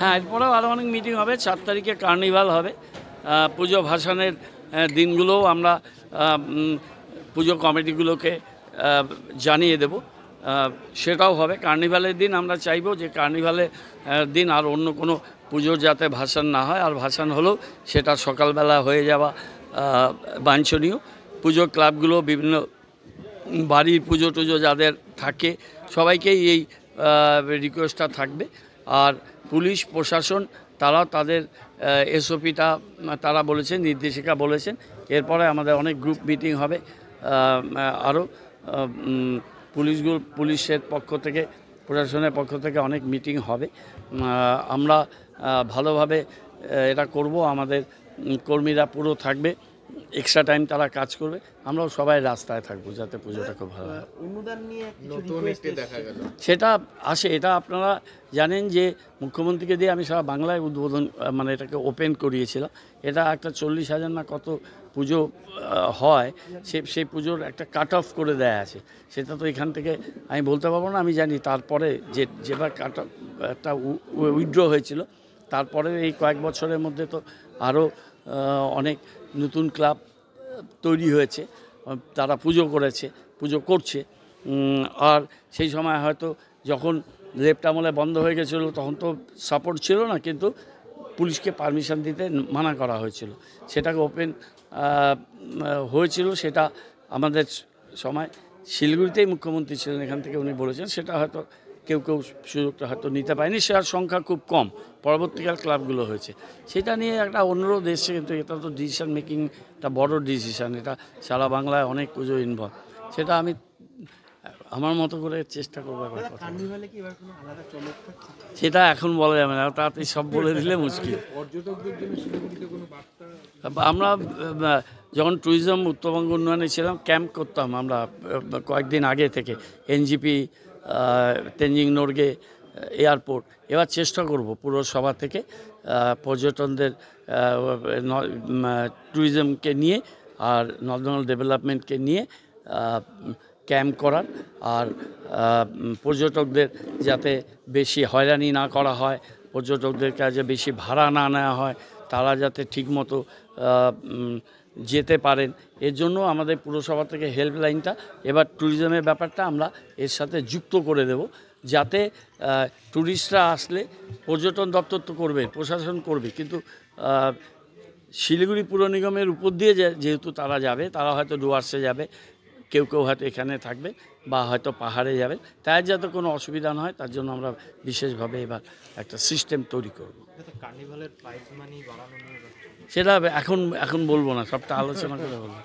হ্যাঁ, এরপরেও আরও অনেক মিটিং হবে। 4 তারিখে কার্নিভাল হবে। পুজো ভাসানের দিনগুলোও আমরা পুজো কমিটিগুলোকে জানিয়ে দেব। সেটাও হবে। কার্নিভালের দিন আমরা চাইব যে কার্নিভালের দিন আর অন্য কোনো পুজোর যাতে ভাসান না হয়, আর ভাসান হলেও সেটা সকালবেলা হয়ে যাওয়া বাঞ্ছনীয়। পুজো ক্লাবগুলো বিভিন্ন বাড়ির পুজো টুজো যাদের থাকে সবাইকেই এই রিকোয়েস্টটা থাকবে। আর পুলিশ প্রশাসন তারাও তাদের এসওপিটা তারা বলেছেন, নির্দেশিকা বলেছেন। এরপরে আমাদের অনেক গ্রুপ মিটিং হবে। আরও পুলিশের পক্ষ থেকে, প্রশাসনের পক্ষ থেকে অনেক মিটিং হবে। আমরা ভালোভাবে এটা করব। আমাদের কর্মীরা পুরো থাকবে, এক্সট্রা টাইম তারা কাজ করবে। আমরাও সবাই রাস্তায় থাকবো যাতে পুজোটা খুব ভালো হয়। অনুদান নিয়ে দেখা গেল, সেটা আসে। এটা আপনারা জানেন যে মুখ্যমন্ত্রীকে দিয়ে আমি সারা বাংলায় উদ্বোধন মানে এটাকে ওপেন করিয়েছিলাম। এটা একটা 40,000 না কত পুজো হয়, সেই পুজোর একটা কাট অফ করে দেয়া আছে। সেটা তো এখান থেকে আমি বলতে পারবো না। আমি জানি তারপরে যেবার কাট অফ একটা উইথড্র হয়েছিল, তারপরে এই কয়েক বছরের মধ্যে তো আরও অনেক নতুন ক্লাব তৈরি হয়েছে, তারা পুজো করছে। আর সেই সময় হয়তো যখন লেফট আমলে বন্ধ হয়ে গেছিলো তখন তো সাপোর্ট ছিল না, কিন্তু পুলিশকে পারমিশন দিতে মানা করা হয়েছিল। সেটাকে ওপেন হয়েছিল। সেটা আমাদের সময় শিলিগুড়িতেই মুখ্যমন্ত্রী ছিলেন, এখান থেকে উনি বলেছেন। সেটা হয়তো কেউ সুযোগটা হয়তো নিতে পারেনি, সেটার সংখ্যা খুব কম। পরবর্তীকাল ক্লাবগুলো হয়েছে। সেটা নিয়ে একটা অনুরোধ এসছে, কিন্তু এটা তো ডিসিশন মেকিং একটা বড় ডিসিশান। এটা সারা বাংলায় অনেক পুজো ইনভলভ। সেটা আমি আমার মতো করে চেষ্টা করবো। সেটা এখন বলা যাবে না, তাড়াতাড়ি সব বলে দিলে মুশকিল। আমরা যখন ট্যুরিজম উত্তরবঙ্গ উন্নয়নে ছিলাম, ক্যাম্প করতাম আমরা কয়েকদিন আগে থেকে, এনজিপি, তেনজিং নোরগে, এয়ারপোর্ট। এবার চেষ্টা করব পুরসভা থেকে পর্যটনদের, ট্যুরিজমকে নিয়ে আর নর্থ ডেভেলপমেন্টকে নিয়ে ক্যাম্প করার, আর পর্যটকদের যাতে বেশি হয়রানি না করা হয়, পর্যটকদের কাছে বেশি ভাড়া না নেওয়া হয়, তারা যাতে ঠিকমতো যেতে পারেন, এর জন্য আমাদের পুরসভা থেকে হেল্পলাইনটা এবার ট্যুরিজমের ব্যাপারটা আমরা এর সাথে যুক্ত করে দেব, যাতে ট্যুরিস্টরা আসলে পর্যটন দপ্তর তো করবে, প্রশাসন করবে, কিন্তু শিলিগুড়ি পুর নিগমের উপর দিয়ে যেহেতু তারা যাবে, তারা হয়তো ডুয়ার্সে যাবে, কেউ হয়তো এখানে থাকবে, বা হয়তো পাহাড়ে যাবে। তাই যাতে কোনো অসুবিধা না হয় তার জন্য আমরা বিশেষভাবে এবার একটা সিস্টেম তৈরি করব। সেটা এখন বলবো না, সবটা আলোচনা করে বলবো।